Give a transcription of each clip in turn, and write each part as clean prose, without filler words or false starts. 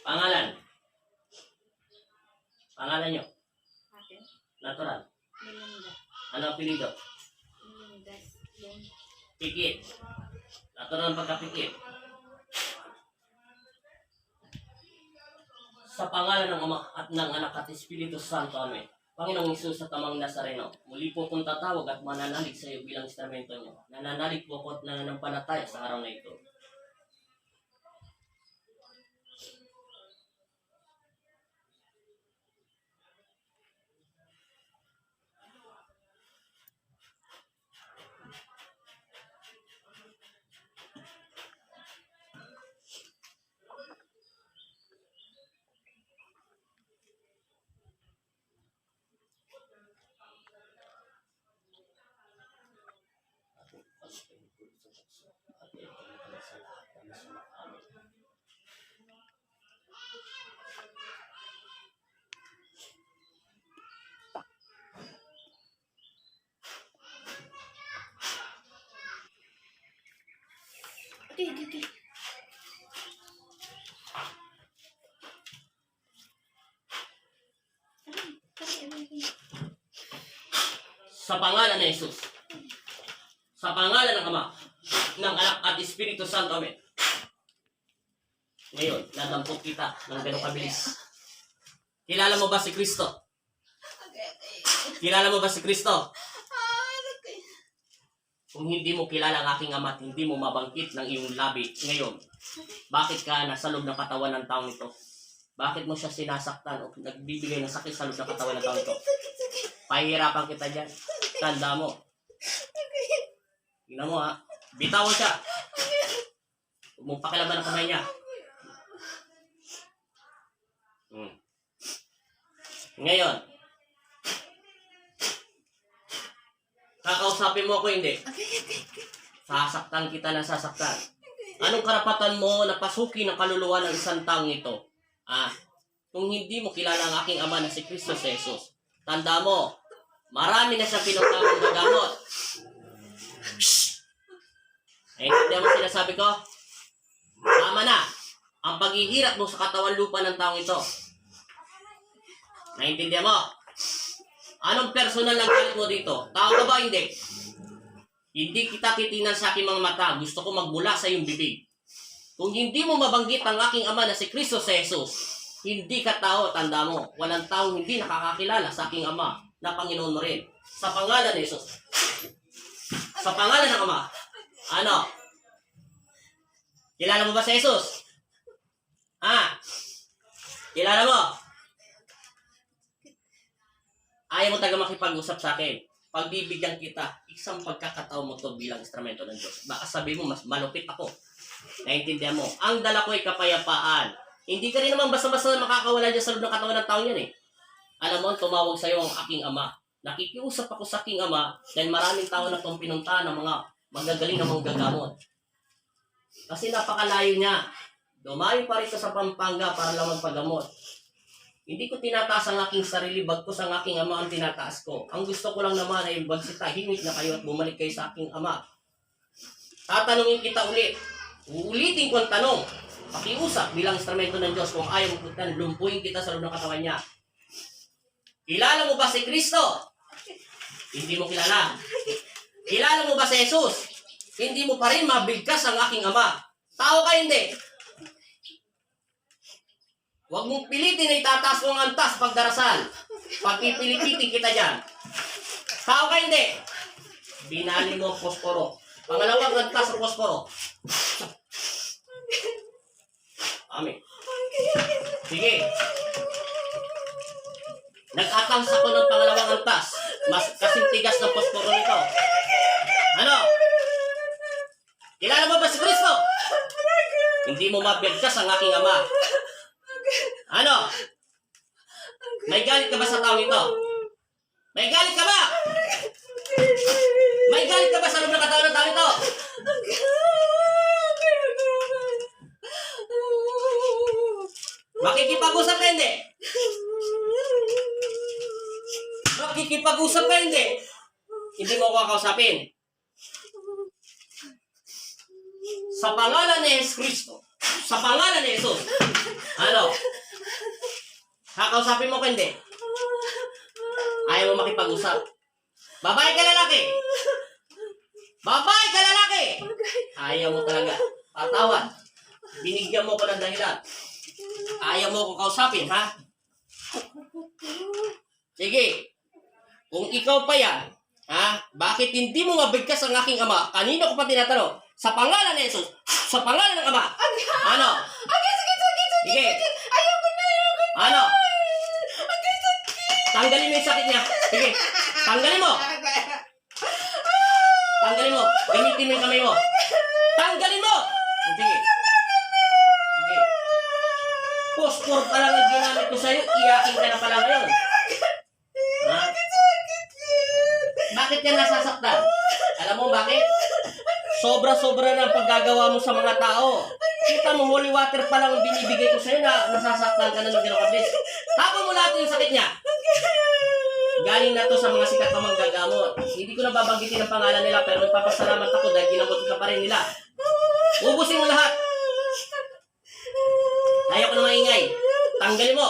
Pangalan. Pangalan nyo. Akin? Natural. Melinda. Ano apelido? Melindas. Long. Pikit. Natural ang pagkapikit. Sa pangalan ng Ama at ng Anak at Espiritu Santo. Amen. Panginoong Hesus sa tamang Nazareno, muli po kong tatawag at mananalig sa iyo bilang instrumento niyo. Nananalig po ko at nananampalataya sa araw na ito. Okay. Sa pangalan ni Jesus. Sa pangalan ng Ama, ng Anak at Espiritu Santo. Amen. Ngayon, nadampot kita ng ganong kabilis. Kilala mo ba si Kristo? Kilala mo ba si Kristo? Kung hindi mo kilala ang aking Ama at hindi mo mabangkit ng iyong labi ngayon, bakit ka nasa loob ng katawan ng taong ito? Bakit mo siya sinasaktan o nagbibigay ng sakit sa loob ng katawan ng taong ito? Pahihirapan kita dyan. Tanda mo. Tingnan mo ha. Bitawan siya. Huwag mong pakilaman ang kamay niya. Ngayon, kakausapin mo ako hindi. Sasaktan kita na sasaktan. Anong karapatan mo na pasukin ang kaluluwa ng isang taong ito? Kung hindi mo kilala ang aking Ama na si Kristo si Jesus, tanda mo, marami na siyang pinagtamang gagamot. Naintindihan mo sinasabi ko? Tama na ang paghihirap mo sa katawan lupa ng taong ito. Naintindihan mo? Anong personal na galit mo dito? Tao ka ba? Hindi. Hindi kita titinan sa aking mga mata. Gusto ko magbula sa iyong bibig. Kung hindi mo mabanggit ang aking Ama na si Kristo si Jesus, hindi ka tao, tanda mo. Walang taong hindi nakakakilala sa aking Ama na Panginoon mo rin. Sa pangalan ni Jesus. Sa pangalan ng Ama. Ano? Kilala mo ba si Jesus? Kilala mo? Ayaw mo taga makipag-usap sa akin. Pagbibigyan kita, isang pagkakataon mo to bilang instrumento ng Diyos. Baka sabi mo, mas malupit ako. Naintindihan mo? Ang dala ko ay kapayapaan. Hindi ka rin naman basta-basta makakawala dyan sa loob ng katawan ng taong yan eh. Alam mo, tumawag sa'yo ang aking Ama. Nakikiusap ako sa aking Ama dahil maraming tao na itong pinuntahan ng mga magagaling na mga gagamot. Kasi napakalayo niya. Dumayo pa rin sa Pampanga para lang magpagamot. Hindi ko tinataas ang aking sarili, bagkus ang aking Ama ang tinataas ko. Ang gusto ko lang naman ay magsitahimik na kayo at bumalik kayo sa aking Ama. Tatanungin kita ulit. Uulitin ko ang tanong. Pakiusap bilang instrumento ng Diyos kung ayaw mo kutan, lumpuin kita sa loob ng katawan niya. Kilala mo ba si Kristo? Hindi mo kilala. Kilala mo ba si Jesus? Hindi mo pa rin mabigkas ang aking Ama. Tao ka hindi. Huwag mong pilitin na itataas mo ang antas pagdarasal. Pagpipilipitin kita dyan. Tao ka hindi. Binali mo ang posporo. Pangalawang antas ang posporo. Amen. Sige. Nag-atang sa ko ng pangalawang antas. Mas kasing tigas ng posporo nito. Ano? Kilala mo ba si Kristo? Hindi mo mabigkas ang aking Ama. Ano? May galit ka ba sa taong ito? May galit ka ba? May galit ka ba sa loob ng katawan ng taong ito? Makikipag-usap ka hindi? Makikipag-usap ka hindi? Hindi mo ako kakausapin. Sa pangalan ni Jesus Kristo, sa pangalan ni Jesus, ano? Kakausapin mo ko hindi. Ayaw mo makipag-usap. Babae ka lalaki. Babae ka lalaki. Ayaw mo talaga. Patawad. Binigyan mo ko ng dahilan. Ayaw mo ko kausapin, ha? Sige. Kung ikaw pa yan, ha? Bakit hindi mo mabigkas ang aking ama? Kanino ko pa tinatanong? Sa pangalan ni Jesus. Sa pangalan ng ama. Ano? Sige. Ano? Tanggalin mo yung sakit niya. Sige. Tanggalin mo. Tanggalin mo. Gamitin mo yung kamay mo. Tanggalin mo. Sige. Sige. Pospor pa lang ang ginamit ko sa'yo. Iyakin ka na pala ngayon. Ha? Bakit ka nasasaktan? Alam mo bakit? Sobra-sobra na ang paggagawa mo sa mga tao. Kita mo, holy water pa lang ang binibigay ko sa'yo na nasasaktan ka na ng ginakabis. Tapon mo lahat yung sakit niya. Galing na to sa mga sikat na manggagamot. Hindi ko na babanggitin ang pangalan nila pero nagpapasalamat ako dahil ginamot ka pa rin nila. Ubusin mo lahat. Ayaw ko na maingay. Tanggalin mo.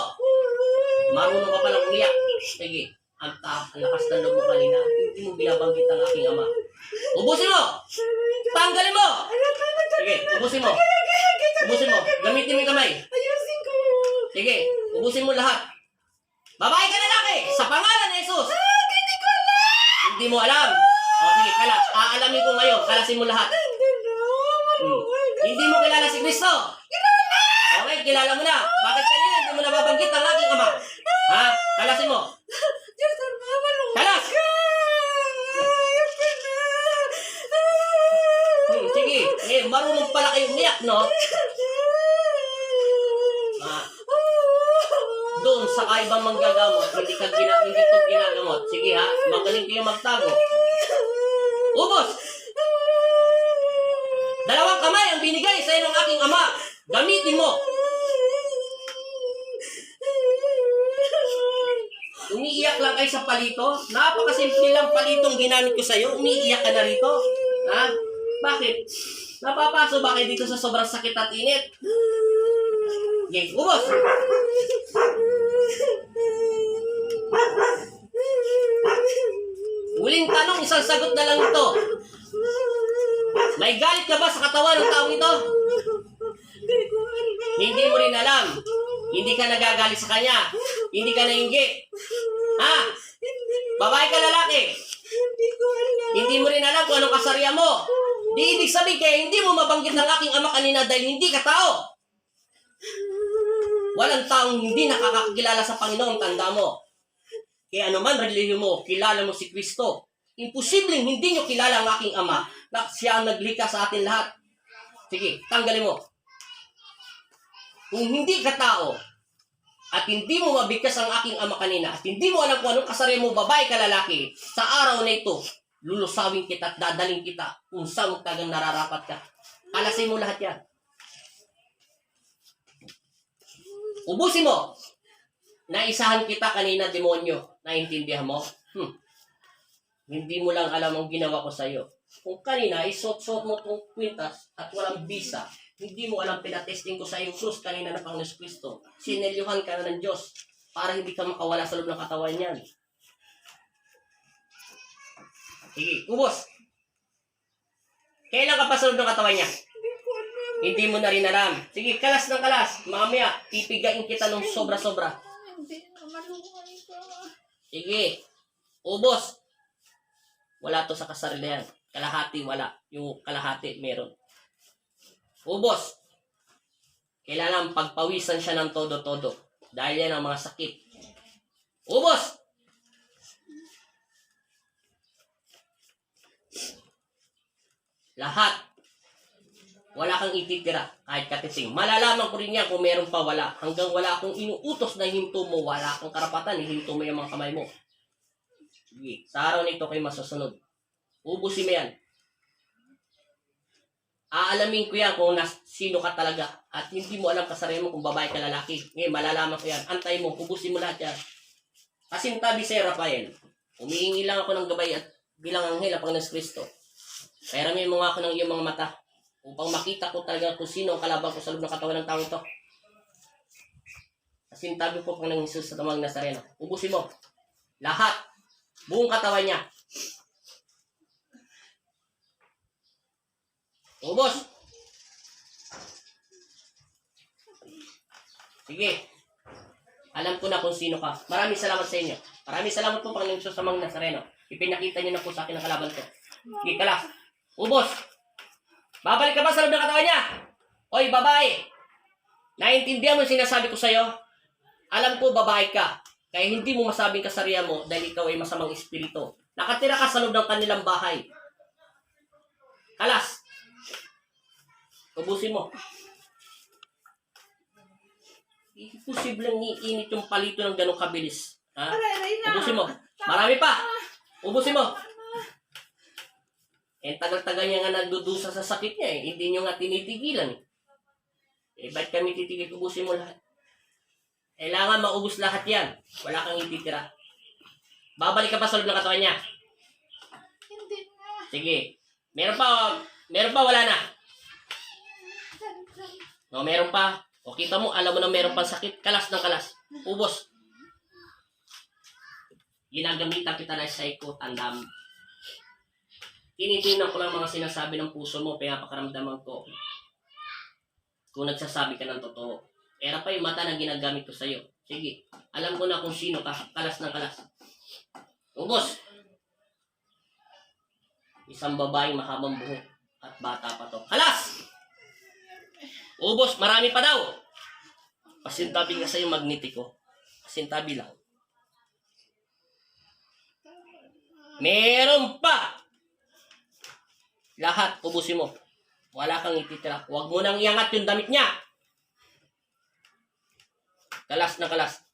Marunong ka palang umiyak. Sige. Ang lakas ng loob mo kanina. Hindi mo binabanggit ang aking ama. Ubusin mo! Tanggalin mo! Sige, ubusin mo. Ubusin mo. Gamitin mo yung kamay. Ayusin ko. Sige, ubusin mo lahat. Babae ka lalaki! Sa pangalan ni Jesus! Hindi ko alam. Hindi mo alam. O sige, kalas. Aalamin ko ngayon. Kalasin mo lahat. Hindi na. Hindi mo kilala si Kristo. Okay, kilala mo na. Bakit kanina hindi mo nababanggit ang aking ama? Ha? Kalasin mo. Diyos, ang mamalungan Kalas! ka. Ayos ka na. Sige. Marunong pala kayong umiyak, no? Doon sa kaibang manggagamot, hindi to ginagamot. Sige ha, magaling kayo magtago. Ubos! Dalawang kamay ang binigay sa ng aking ama. Gamitin mo. Umiiyak lang kayo sa palito. Napakasimple lang palitong ginamit ko sa'yo. Umiiyak ka na rito. Ha? Bakit? Napapaso ba kayo dito sa sobrang sakit at init? Okay, ubos! Huling tanong, isang sagot na lang ito. May galit ka ba sa katawan ng taong ito? Hindi ko alam. Hindi mo rin alam. Hindi ka nagagalit sa kanya. Hindi ka nainggit. Ha? Babae ka lalaki. Hindi ko alam. Hindi mo rin alam kung anong kasariya mo. Di ibig sabihin kaya hindi mo mabanggit ng aking ama kanina dahil hindi ka tao. Walang taong hindi nakakakilala sa Panginoon, tanda mo. Kaya anuman relihiyon mo, kilala mo si Kristo. Imposibleng hindi nyo kilala ang aking ama na siya ang naglikha sa atin lahat. Sige, tanggalin mo. Kung hindi ka tao at hindi mo mabigkas ang aking ama kanina at hindi mo alam kung anong kasariya mo, babae ka lalaki, sa araw na ito, lulusawin kita at dadaling kita kung saan tagang nararapat ka. Alasin mo lahat yan. Ubusin mo. Naisahan kita kanina, demonyo. Naintindihan mo? Hindi mo lang alam ang ginawa ko sa'yo. Kung kanina, isot-sot mo itong kwintas at walang bisa, hindi mo alam pinatesting ko sa iyong krus kanina na Panginoon Kristo. Sinelyuhan ka na ng Diyos para hindi ka makawala sa loob ng katawan niyan. Sige, ubos. Kailan ka pa sa loob ng katawan niya? Hindi mo na rin alam. Sige, kalas ng kalas. Mamaya, pipigain kita ng sobra-sobra. Hindi na malungan ka. Sige, ubos. Wala to sa kasarilan. Kalahati wala. Yung kalahati meron. Ubos. Kailangan pagpawisan siya ng todo-todo. Dahil yan ang mga sakit. Ubos! Lahat. Wala kang ititira kahit katiting. Malalaman ko rin yan kung meron pa wala. Hanggang wala akong inuutos na hinto mo, wala akong karapatan, hinto mo yung mga kamay mo. Sige, sa araw nito kayo masusunod. Ubusin mo yan. Aalamin ko yan kung sino ka talaga. At hindi mo alam kasariya mo kung babae ka lalaki. Ngayon, malalaman ko yan. Antay mo, ubusin mo lahat yan. Kasintabi si Rafael. Humihingi lang ako ng gabay at bilang anghel ang Panginoon Kristo. Pairamin mo nga ako ng iyong mga mata upang makita ko talaga kung sino ang kalaban ko sa loob ng katawan ng tao ito. Kasintabi po ng Jesus sa tamang Nazareno. Ubusin mo. Lahat. Buong katawan niya. Ubos. Sige. Alam ko na kung sino ka. Maraming salamat sa inyo. Maraming salamat po, Panginoong Jesus sa mga Nazareno. Ipinakita niyo na po sa akin ang kalaban ko. Sige, kalas. Ubos. Babalik ka ba sa loob ng katawan niya? Oy, babae. Naintindihan mo yung sinasabi ko sa'yo? Alam ko, babae ka. Kaya hindi mo masabing kasarian mo dahil ikaw ay masamang espiritu. Nakatira ka sa loob ng kanilang bahay. Kalas. Ubusin mo. Imposibleng iinit yung palito ng ganong kabilis. Ha? Aray na. Ubusin mo. Marami pa. Ubusin mo. Eh, tagal-tagal niya nga nagdudusa sa sakit niya eh. Hindi niyo nga tinitigilan eh. Eh, ba't kami titigil? Ubusin mo lahat. Kailangan maubos lahat yan. Wala kang ititira. Babalik ka pa sa loob ng katawan niya. Hindi na. Sige. Meron pa. Meron pa, wala na. No, meron pa. O kita mo, alam mo na meron pang sakit. Kalas ng kalas. Ubos. Ginagamitan kita ng psycho, tandam. Tinitingnan ko lang mga sinasabi ng puso mo, pinapakaramdaman ko. Kung nagsasabi ka ng totoo. Era pa yung mata na ginagamit ko sa'yo. Sige, alam ko na kung sino ka. Kalas ng kalas. Ubos. Isang babaeng mahabang buhok at bata pa to. Kalas! Ubos, marami pa daw. Pasintabi nga sa'yo magnetiko. Pasintabi lang. Meron pa! Lahat, ubusin mo. Wala kang ititira. Huwag mo nang iangat yung damit niya. Kalas na kalas.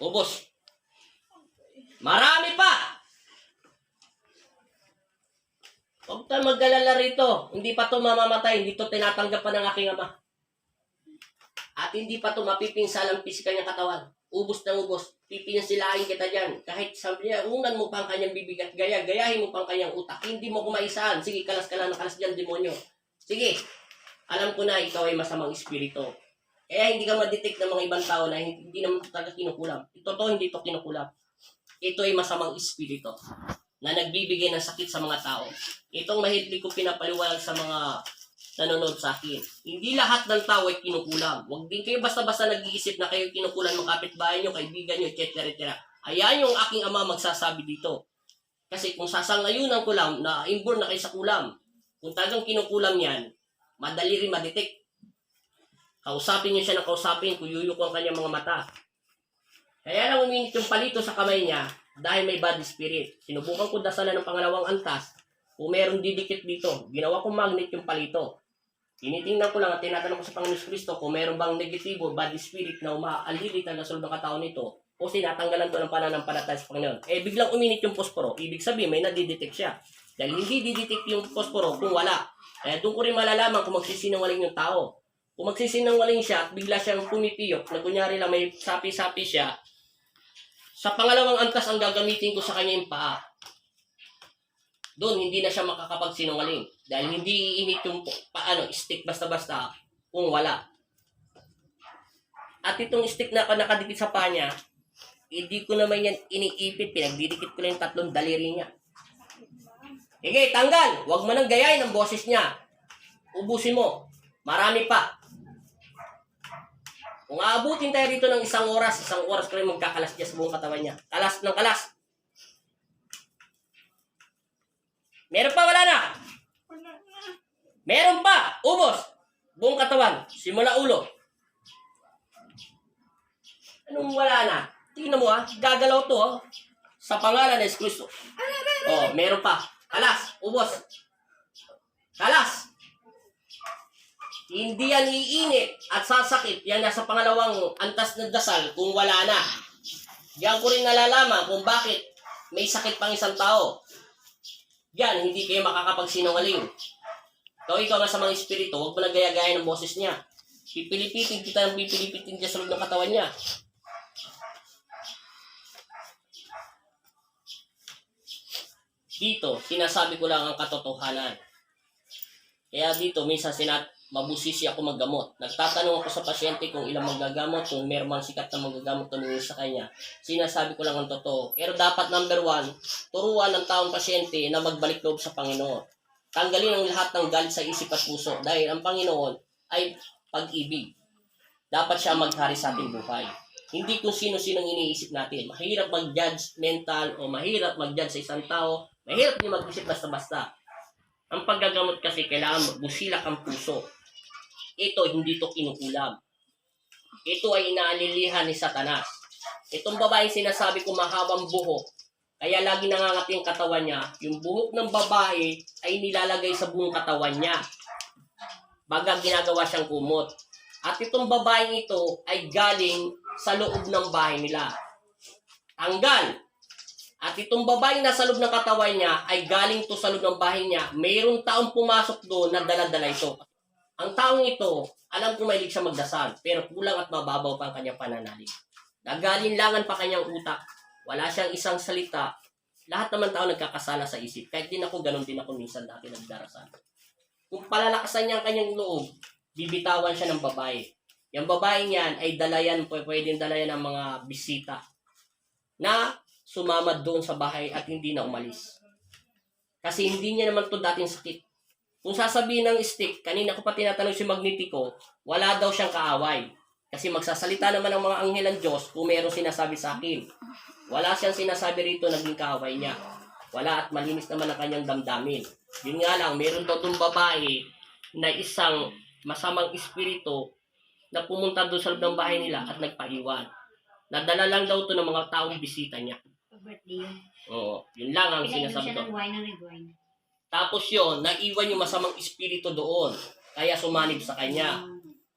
Ubos. Marami pa! Huwag tayo mag-alala rito. Hindi pa ito mamamatay. Hindi ito tinatanggap pa ng aking ama. At hindi pa ito mapipinsalang pisikal niyang katawan. Ubos na ubos. Pipinsilain kita dyan. Kahit sabi niya, unan mo pa ang kanyang bibig at gayahin mo pa ang kanyang utak. Hindi mo kumaisaan. Sige, kalas ka lang ng kalas dyan, demonyo. Sige. Alam ko na ikaw ay masamang espiritu. Kaya hindi ka ma-detect ng mga ibang tao na hindi naman talaga kinukulam. Ito hindi ito kinukulam. Ito ay masamang espiritu na nagbibigay ng sakit sa mga tao. Itong mahidli ko pinapaliwanag sa mga nanonood sa akin. Hindi lahat ng tao ay kinukulam. Huwag din kayo basta-basta nag-iisip na kayo kinukulan ng kapitbahay nyo, kaibigan nyo, etc. Ayan yung aking ama magsasabi dito. Kasi kung sasangayunan ko lang na inborn na kayo sa kulam, kung talagang kinukulam yan, madali rin ma-detect. Kausapin niyo siya ng kausapin, kuyuyok ang kanyang mga mata. Kaya lang uminit yung palito sa kamay niya dahil may bad spirit. Sinubukan ko dasalan ng pangalawang antas. Kung merong didikit dito, ginawa ko magnet yung palito. Tinitingnan ko lang at tinatanong ko sa Panginoon Kristo kung meron bang negatibo, bad spirit na umaalili talaga sa loob ng katawan nito o sinatanggalan ko ng pananampalataya sa Panginoon. Eh biglang uminit yung posporo. Ibig sabihin may nadidetect siya. Dahil hindi didetect yung posporo kung wala. Kaya doon ko rin malalaman kung magsisinungaling yung tao. Kung magsisinungaling siya at bigla siyang pumipiyok na kunyari lang may sapi-sapi siya, sa pangalawang antas ang gagamitin ko sa kanya yung paa. Doon hindi na siya makakapagsinungaling dahil hindi iinit yung stick basta-basta kung wala. At itong stick na nakadikit sa paa niya, hindi ko naman yan iniipit, pinagdidikit ko lang yung tatlong daliri niya. Sige, tanggal! Huwag mo nang gayahin ang boses niya. Ubusin mo. Marami pa. Kung aabutin tayo dito ng isang oras ko rin magkakalas niya sa buong katawan niya. Kalas ng kalas. Meron pa, wala na? Wala na. Meron pa! Ubos! Buong katawan. Simula ulo. Anong wala na? Tingnan mo gagalaw to sa pangalan ng Kristo. Oh, meron pa. Kalas, ubos. Kalas. Hindi yan iinit at sasakit. Yan nasa pangalawang antas ng dasal kung wala na. Diyan ko rin nalalaman kung bakit may sakit pang isang tao. Yan, hindi kayo makakapagsinungaling. Ikaw nga sa mga espiritu, huwag mo na gaya-gaya ng boses niya. Pipilipitin kita ng pipilipitin dyan sa loob ng katawan niya. Dito, sinasabi ko lang ang katotohanan. Kaya dito, minsan mabusisi ako maggamot. Nagtatanong ako sa pasyente kung ilang magagamot, kung meron mang sikat na magagamot tumingin sa kanya. Sinasabi ko lang ang totoo. Pero dapat number 1, turuan ng taong pasyente na magbalik loob sa Panginoon. Tanggalin ang lahat ng galit sa isip at puso dahil ang Panginoon ay pag-ibig. Dapat siya maghari sa ating buhay. Hindi kung sino-sinong iniisip natin. Mahirap mag-judge mental o mahirap mag-judge sa isang tao. Mahirap din mag-isip basta-basta. Ang paggagamot kasi kailangan busilak ang puso. Ito, hindi to kinukulam. Ito ay inaalilihan ni Satanas. Itong babaeng sinasabi ko mahabang buhok, kaya lagi nangangati ang katawan niya. Yung buhok ng babae ay nilalagay sa buong katawan niya. Baga ginagawa siyang kumot. At itong babaeng ito ay galing sa loob ng bahay nila. Tanggal. At itong babaeng nasa loob ng katawan niya ay galing to sa loob ng bahay niya. Mayroong taong pumasok doon na dala-dala ito. Ang taong ito, alam ko mahilig siya magdasal, pero kulang at mababaw pa ang kanyang pananalig. Nagalinlangan pa kanyang utak. Wala siyang isang salita. Lahat naman tao nagkakasala sa isip. Kahit din ako, ganun din ako minsan dati nagdarasal. Kung palalakasan niya ang kanyang loob, bibitawan siya ng babae. Yung babae niyan ay dalayan, pwedeng dalayan ng mga bisita na sumama doon sa bahay at hindi na umalis. Kasi hindi niya naman to dating sakit. Kung sasabihin ng stick, kanina ko pa tinatanong si Magnetico, wala daw siyang kaaway. Kasi magsasalita naman ng mga anghel ng Diyos kung mayroong sinasabi sa akin. Wala siyang sinasabi rito naging kaaway niya. Wala at malinis naman ang kanyang damdamin. Yun nga lang, meron daw itong babae na isang masamang espiritu na pumunta doon sa loob ng bahay nila at nagpaiwan. Nadala lang daw ito ng mga taong bisita niya. Birthday yun. Oo, yun lang ang Pinainom sinasabi siya ko. ng wine na nag-wine. Tapos yun, naiwan yung masamang espiritu doon. Kaya sumanib sa kanya.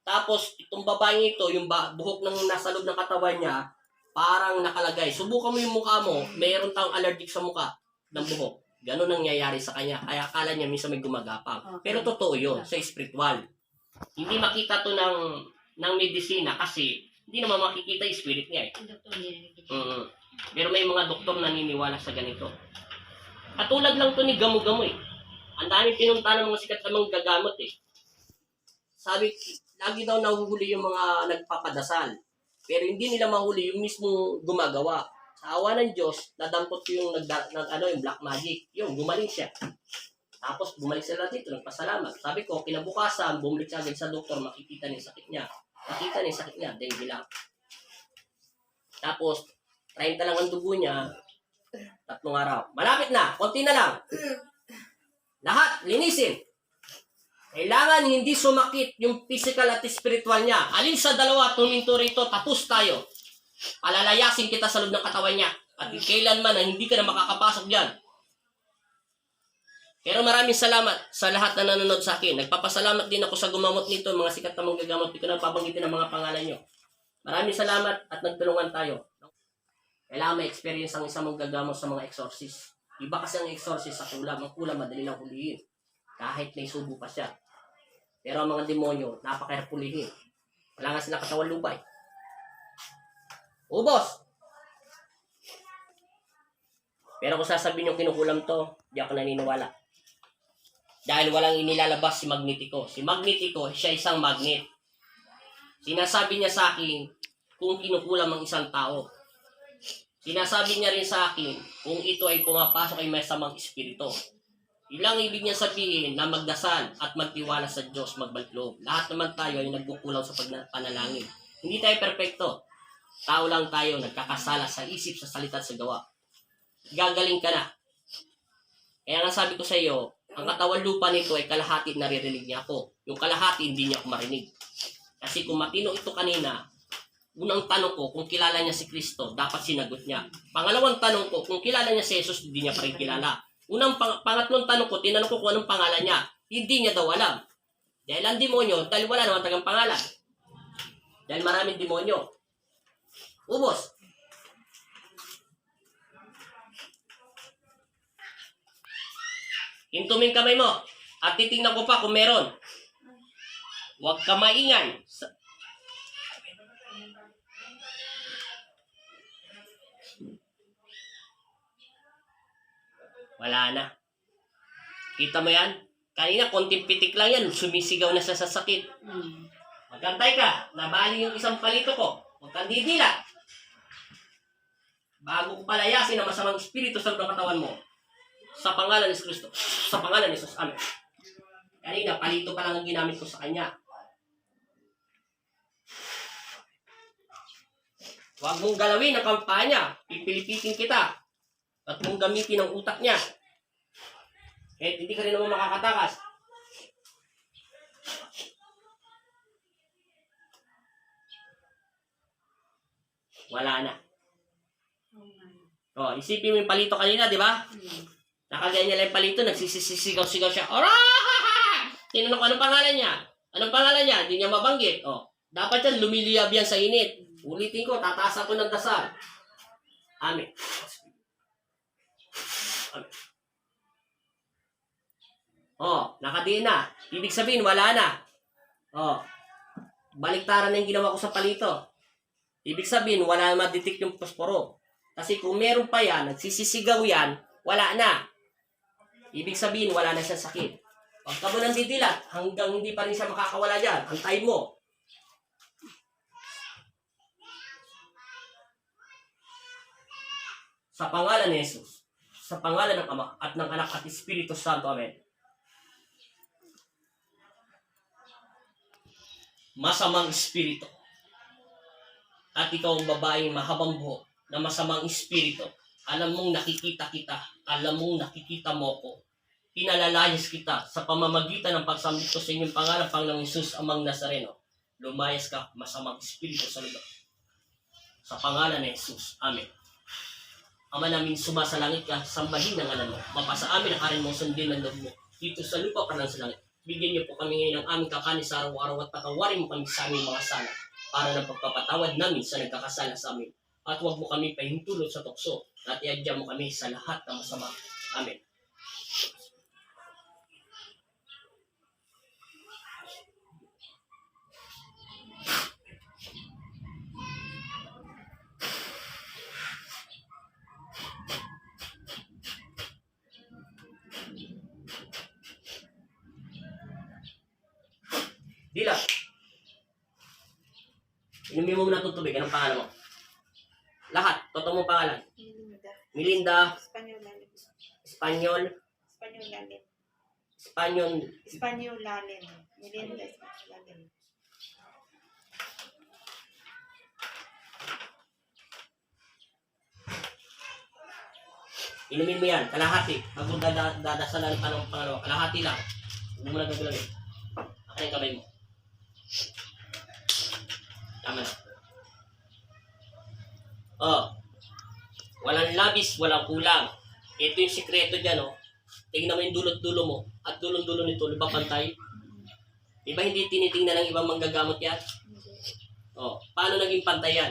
Tapos, itong babaeng ito, yung buhok ng nasa loob ng katawan niya, parang nakalagay. Subukan mo yung mukha mo, mayroon tayong allergic sa mukha ng buhok. Ganon ang nangyayari sa kanya. Kaya akala niya minsan may gumagapang. Okay. Pero totoo yun, sa spiritual. Hindi makita to ng medisina kasi hindi naman makikita yung spirit niya eh. Yung doktor niya nakikita. Pero may mga doktor naniniwala sa ganito. Katulad lang to ni Gamo-Gamo eh. Ang daming pinunta ng mga sikat na mga gagamot eh. Sabi, lagi daw nahuhuli yung mga nagpapadasal. Pero hindi nila mahuli yung mismo gumagawa. Sa awa ng Diyos, nadampot yung yung black magic. Yung, gumaling siya. Tapos, bumalik sila dito, nagpasalamat. Sabi ko, kinabukasan, bumalik siya agad sa doktor, makikita niya yung sakit niya. Makita niya yung sakit niya, dengue lang. Tapos, 30 lang ang dugo niya, 3 araw. Malapit na, konti na lang. Lahat, linisin. Kailangan hindi sumakit yung physical at spiritual niya. Alin sa dalawa, tuminto rito, tapos tayo. Palalayasin kita sa loob ng katawan niya. At kailanman na hindi ka na makakapasok dyan. Pero maraming salamat sa lahat na nanonood sa akin. Nagpapasalamat din ako sa gumamot nito, mga sikat na manggagamot. Hindi ko na babanggitin ang mga pangalan nyo. Maraming salamat at nagtulungan tayo. Kailangan may experience ang isang manggagamot sa mga exorcist. Iba kasi ang exorcist sa kulam. Ang kulam madali lang hulihin. Kahit may subo pa siya. Pero ang mga demonyo, napakahirap hulihin. Wala nga sila katawan lupay. Ubos! Pero kung sasabihin yung kinukulam to, di ako naniniwala. Dahil walang inilalabas si Magnetico. Si Magnetico, siya isang magnet. Sinasabi niya sa akin kung kinukulam ang isang tao. Sinasabi niya rin sa akin kung ito ay pumapasok ay may samang espiritu. Ilang ibig niya sabihin na magdasal at magtiwala sa Diyos, magbalik loob. Lahat naman tayo ay nagkukulang sa panalangin. Hindi tayo perpekto. Tao lang tayo, nagkakasala sa isip, sa salita at sa gawa. Gagaling ka na. Kaya nga sabi ko sa iyo, ang katawan lupa nito ay kalahati naririnig niya ako. Yung kalahati hindi niya ako marinig. Kasi kung matino ito kanina, unang tanong ko kung kilala niya si Kristo, dapat sinagot niya. Pangalawang tanong ko kung kilala niya si Jesus, hindi niya pa rin kilala. Pangatlong tanong ko, tinanong ko kung anong pangalan niya. Hindi niya daw alam. Dahil ang demonyo, dahil wala naman tagang pangalan. Dahil maraming demonyo. Ubos. Hintuming kamay mo. At titingnan ko pa kung meron. Huwag ka maingay. Wala na. Kita mo yan? Kanina, konting pitik lang yan. Sumisigaw na siya sa sakit. Magkantay ka. Nabali yung isang palito ko. Huwag kang didila. Bago ko palayasin ang masamang espiritu sa loob ng katawan mo. Sa pangalan ni Kristo. Sa pangalan ni Jesus. Amen. Kanina, palito pa lang ang ginamit ko sa kanya. Huwag mong galawin ang kampanya. Pipilipitin kita. At mong gamitin ang utak niya. Eh, hindi ka rin naman makakatakas. Wala na. Oh, isipin mo yung palito kanina, di ba? Nakaganyan lang yung palito, nagsisisigaw-sigaw siya. Orahaha! Tinanong ko, anong pangalan niya? Anong pangalan niya? Hindi niya mabanggit. Oh, dapat yan, lumiliyab yan sa init. Ulitin ko, tataas ako ng dasal. Amen. Amen. Oh, nakadiin na. Ibig sabihin, wala na. Oh, baliktaran na yung ginawa ko sa palito. Ibig sabihin, wala na ma-detect yung posporo. Kasi kung meron pa yan, nagsisisigaw yan, wala na. Ibig sabihin, wala na siyang sakit. Pag ka mo nang didilat, hanggang hindi pa rin siya makakawala dyan, antayin mo. Sa pangalan ni Jesus, sa pangalan ng Ama at ng Anak at Espiritu Santo, Amen. Masamang espiritu. At ikaw ang babaeng mahabang buhok na masamang espiritu. Alam mong nakikita kita. Alam mong nakikita mo ko. Pinalalayas kita sa pamamagitan ng pagsambit ko sa inyong pangalan, Panginoong Jesus, Amang Nazareno. Lumayas ka, masamang espiritu sa lugar. Sa pangalan ni Jesus. Amen. Ama namin, sumasalangit ka, sambahin ng ngalan mo. Mapasa amin ang karin mong sundin ng loob mo. Dito sa lupa pa lang sa langit. Bigyan niyo po kami ngayon ng aming kakanin sa araw-araw at patawarin mo kami sa aming mga sala para ng pagpapatawad namin sa nagkakasala sa amin. At huwag mo kami pahintulot sa tukso at iadya mo kami sa lahat ng masama. Amen. Dila. Inumin mo muna itong tubig. Anong pangalan mo? Lahat. Totoo mong pangalan. Melinda. Espanyol lalim. Espanyol. Espanyol lalim. Espanyol. Espanyol lalim. Melinda Espanyol lalim. Inumin mo yan. Kalahati. Bago dadasalan ka ng pangalawa. Kalahati lang. Huwag mo na gagawin. Akin ang kamay mo. Tama na. Oh. Walang labis, walang kulang. Ito yung sikreto dyan, oh. Tingnan mo yung dulot-dulo mo. At dulong-dulo nito, di ba pantay? Di ba hindi tinitingnan ng ibang manggagamot yan? Oh. Paano naging pantay yan?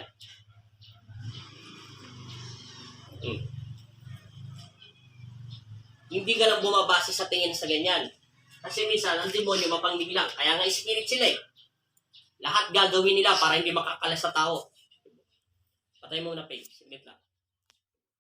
Hindi ka lang bumabase sa tingin sa ganyan. Kasi minsan, ang demonyo mapangdig lang. Kaya nga spirit sila eh. Lahat gagawin nila para hindi makakalas sa tao. Patay mo na, Peg. Siglit lang.